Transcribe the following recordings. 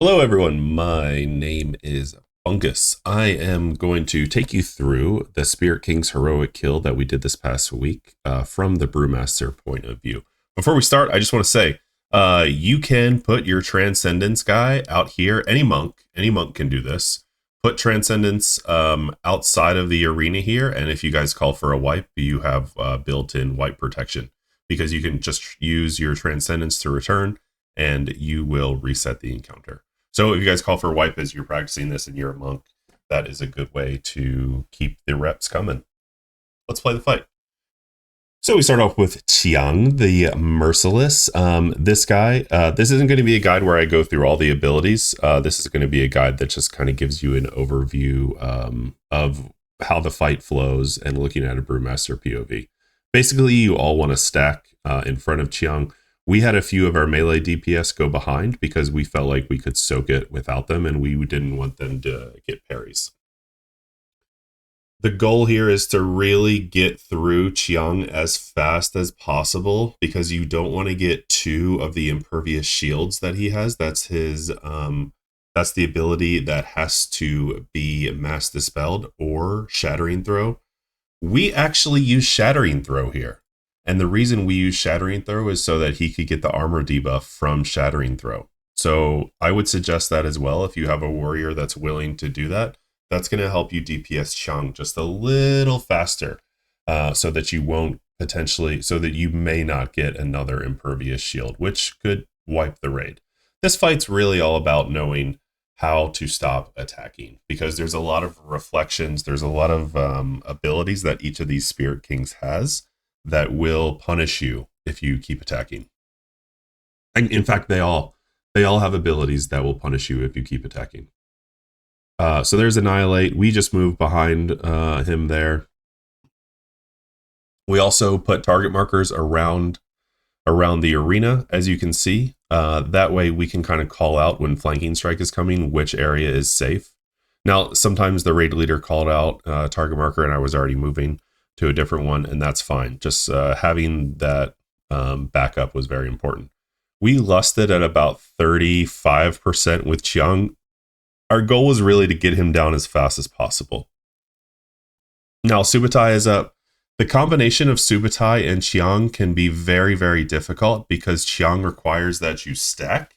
Hello, everyone. My name is Fungus. I am going to take you through the Spirit King's heroic kill that we did this past week from the Brewmaster point of view. Before we start, I just want to say you can put your Transcendence guy out here. Any monk can do this. Put Transcendence outside of the arena here, and if you guys call for a wipe, you have built-in wipe protection because you can just use your Transcendence to return, and you will reset the encounter. So if you guys call for a wipe as you're practicing this and you're a monk, that is a good way to keep the reps coming. Let's play the fight. So we start off with Chiang, the Merciless. This guy, this isn't going to be a guide where I go through all the abilities. This is going to be a guide that just kind of gives you an overview of how the fight flows and looking at a Brewmaster POV. Basically, you all want to stack in front of Chiang. We had a few of our melee DPS go behind because we felt like we could soak it without them and we didn't want them to get parries. The goal here is to really get through Chiang as fast as possible because you don't want to get two of the impervious shields that he has. That's his that's the ability that has to be mass dispelled or shattering throw. We actually use shattering throw here. And the reason we use Shattering Throw is so that he could get the armor debuff from Shattering Throw. So I would suggest that as well. If you have a warrior that's willing to do that, that's going to help you DPS Chiang just a little faster so that you won't so that you may not get another impervious shield, which could wipe the raid. This fight's really all about knowing how to stop attacking because there's a lot of reflections. There's a lot of abilities that each of these Spirit Kings has that will punish you if you keep attacking. And in fact, they all have abilities that will punish you if you keep attacking. So there's Annihilate. We just moved behind him there. We also put target markers around the arena, as you can see. That way we can kind of call out when flanking strike is coming, which area is safe. Now, sometimes the raid leader called out target marker and I was already moving to a different one, and that's fine. Just having that backup was very important. We lusted at about 35% with Chiang. Our goal was really to get him down as fast as possible. Now, Subutai is up. The combination of Subutai and Chiang can be very, very difficult because Chiang requires that you stack,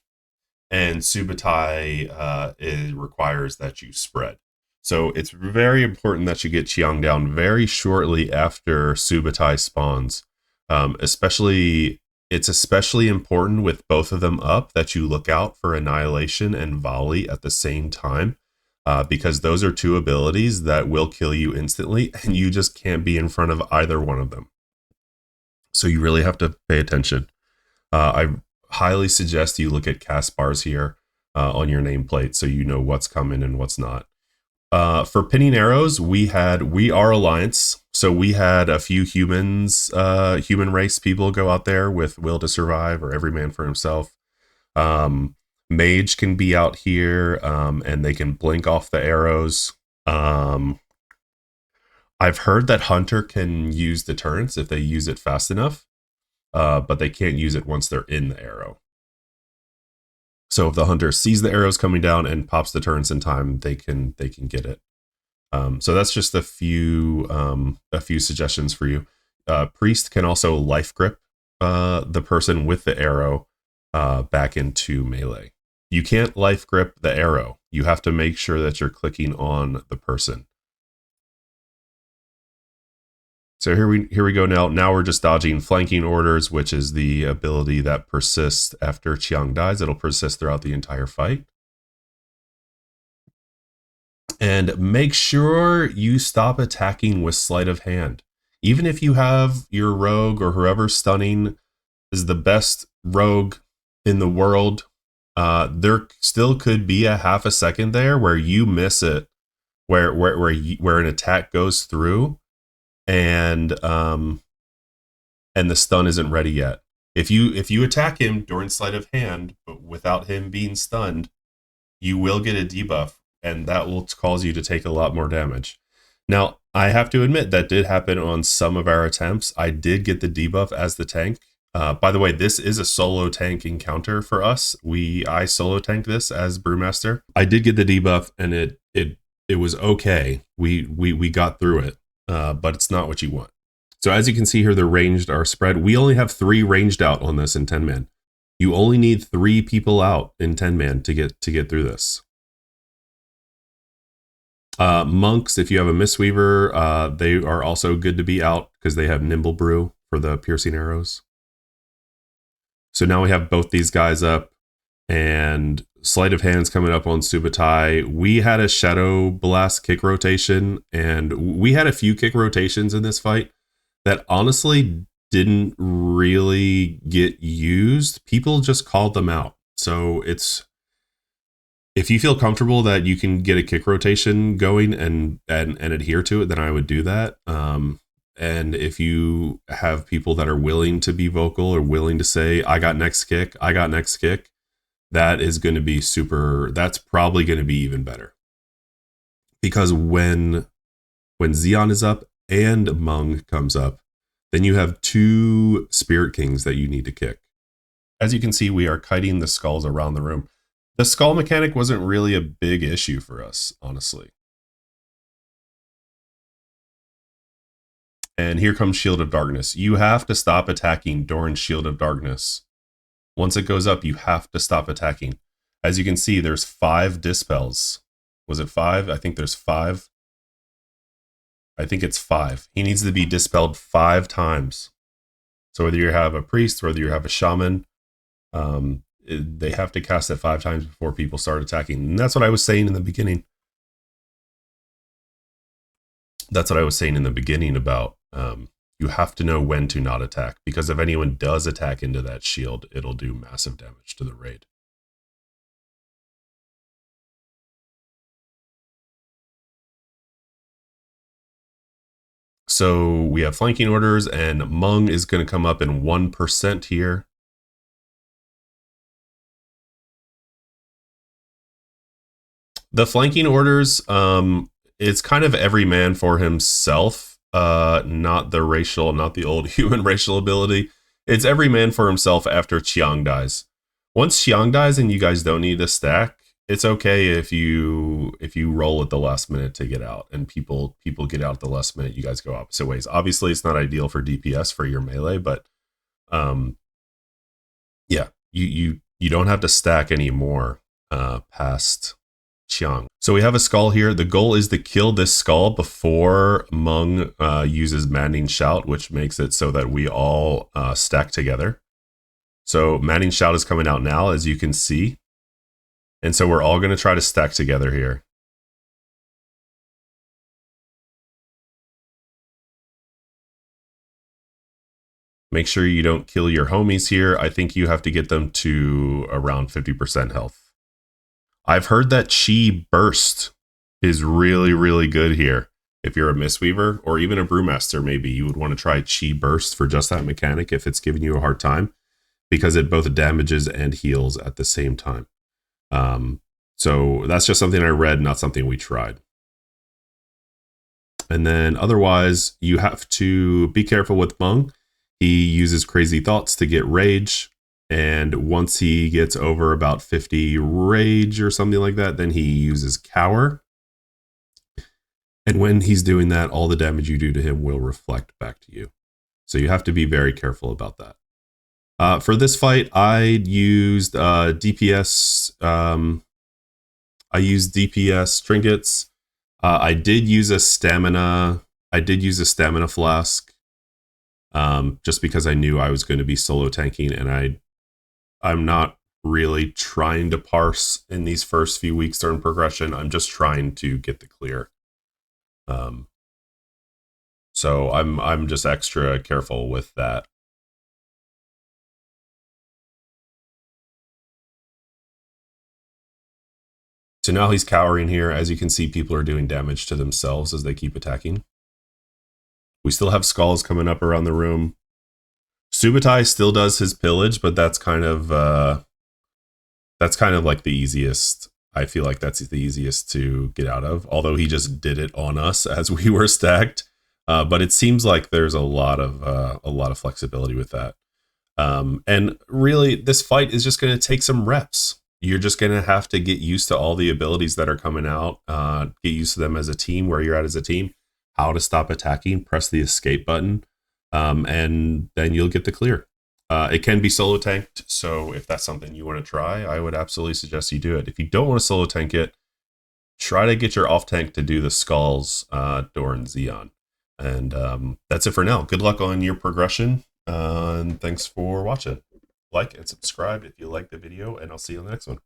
and Subutai requires that you spread. So it's very important that you get Chiang down very shortly after Subutai spawns. It's especially important with both of them up that you look out for Annihilation and Volley at the same time, because those are two abilities that will kill you instantly, and you just can't be in front of either one of them. So you really have to pay attention. I highly suggest you look at cast bars here on your nameplate so you know what's coming and what's not. For pinning arrows, we are Alliance, so we had a few human race people go out there with Will to Survive or Every Man for Himself. Mage can be out here, and they can blink off the arrows. I've heard that Hunter can use deterrence if they use it fast enough, but they can't use it once they're in the arrow. So if the hunter sees the arrows coming down and pops the turrets in time, they can get it. So that's just a few suggestions for you. Priest can also life grip the person with the arrow back into melee. You can't life grip the arrow. You have to make sure that you're clicking on the person. So here we go now. Now we're just dodging flanking orders, which is the ability that persists after Chiang dies. It'll persist throughout the entire fight. And make sure you stop attacking with sleight of hand. Even if you have your rogue or whoever stunning is the best rogue in the world, there still could be a half a second there where you miss it, where an attack goes through. And the stun isn't ready yet. If you attack him during sleight of hand, but without him being stunned, you will get a debuff, and that will cause you to take a lot more damage. Now, I have to admit that did happen on some of our attempts. I did get the debuff as the tank, By the way, this is a solo tank encounter for us. I solo tanked this as Brewmaster. I did get the debuff, and it was okay. We got through it, but it's not what you want. So as you can see here, the ranged are spread. We only have 3 ranged out on this in 10 man. You only need 3 people out in 10 man to get through this. Monks, if you have a Mistweaver, they are also good to be out because they have Nimble Brew for the piercing arrows. So now we have both these guys up, and Sleight of Hand's coming up on Subutai. We had a Shadow Blast kick rotation, and we had a few kick rotations in this fight that honestly didn't really get used. People just called them out. So if you feel comfortable that you can get a kick rotation going and adhere to it, then I would do that. And if you have people that are willing to be vocal or willing to say, I got next kick, that is going to be that's probably going to be even better. Because when Xeon is up and Mung comes up, then you have 2 Spirit Kings that you need to kick. As you can see, we are kiting the skulls around the room. The skull mechanic wasn't really a big issue for us, honestly. And here comes Shield of Darkness. You have to stop attacking during Shield of Darkness. Once it goes up, you have to stop attacking. As you can see, there's 5 dispels. Was it 5? I think there's 5. I think it's 5. He needs to be dispelled 5 times. So whether you have a priest, whether you have a shaman, they have to cast it 5 times before people start attacking. And that's what I was saying in the beginning. About you have to know when to not attack, because if anyone does attack into that shield, it'll do massive damage to the raid. So we have flanking orders, and Mung is going to come up in 1% here. The flanking orders, it's kind of every man for himself. Not the old human racial ability. It's every man for himself after Qiang dies. Once Qiang dies and you guys don't need to stack, it's okay if you roll at the last minute to get out, and people get out at the last minute. You guys go opposite ways. Obviously, it's not ideal for DPS for your melee, but yeah, you don't have to stack anymore past Qiang. So we have a skull here. The goal is to kill this skull before Mung uses Maddening Shout, which makes it so that we all stack together. So Maddening Shout is coming out now, as you can see. And so we're all going to try to stack together here. Make sure you don't kill your homies here. I think you have to get them to around 50% health. I've heard that Chi Burst is really, really good here. If you're a Mistweaver or even a Brewmaster, maybe you would want to try Chi Burst for just that mechanic if it's giving you a hard time, because it both damages and heals at the same time. So that's just something I read, not something we tried. And then otherwise, you have to be careful with Mung. He uses Crazy Thoughts to get rage. And once he gets over about 50 rage or something like that, then he uses Cower. And when he's doing that, all the damage you do to him will reflect back to you. So you have to be very careful about that. For this fight, I used DPS. I used DPS trinkets. I did use a stamina. Flask. Just because I knew I was going to be solo tanking, and I'm not really trying to parse in these first few weeks during progression. I'm just trying to get the clear. So I'm just extra careful with that. So now he's cowering here. As you can see, people are doing damage to themselves as they keep attacking. We still have skulls coming up around the room. Subutai still does his pillage, but that's kind of like the easiest. I feel like that's the easiest to get out of, although he just did it on us as we were stacked. But it seems like there's a lot of flexibility with that. And really, this fight is just going to take some reps. You're just going to have to get used to all the abilities that are coming out, get used to them as a team, where you're at as a team, how to stop attacking, press the escape button, and then you'll get the clear. It can be solo tanked, so if that's something you want to try, I would absolutely suggest you do it. If you don't want to solo tank it, try to get your off tank to do the skulls, Doran Xeon. And that's it for now. Good luck on your progression, and thanks for watching. Like and subscribe if you like the video, and I'll see you on the next one.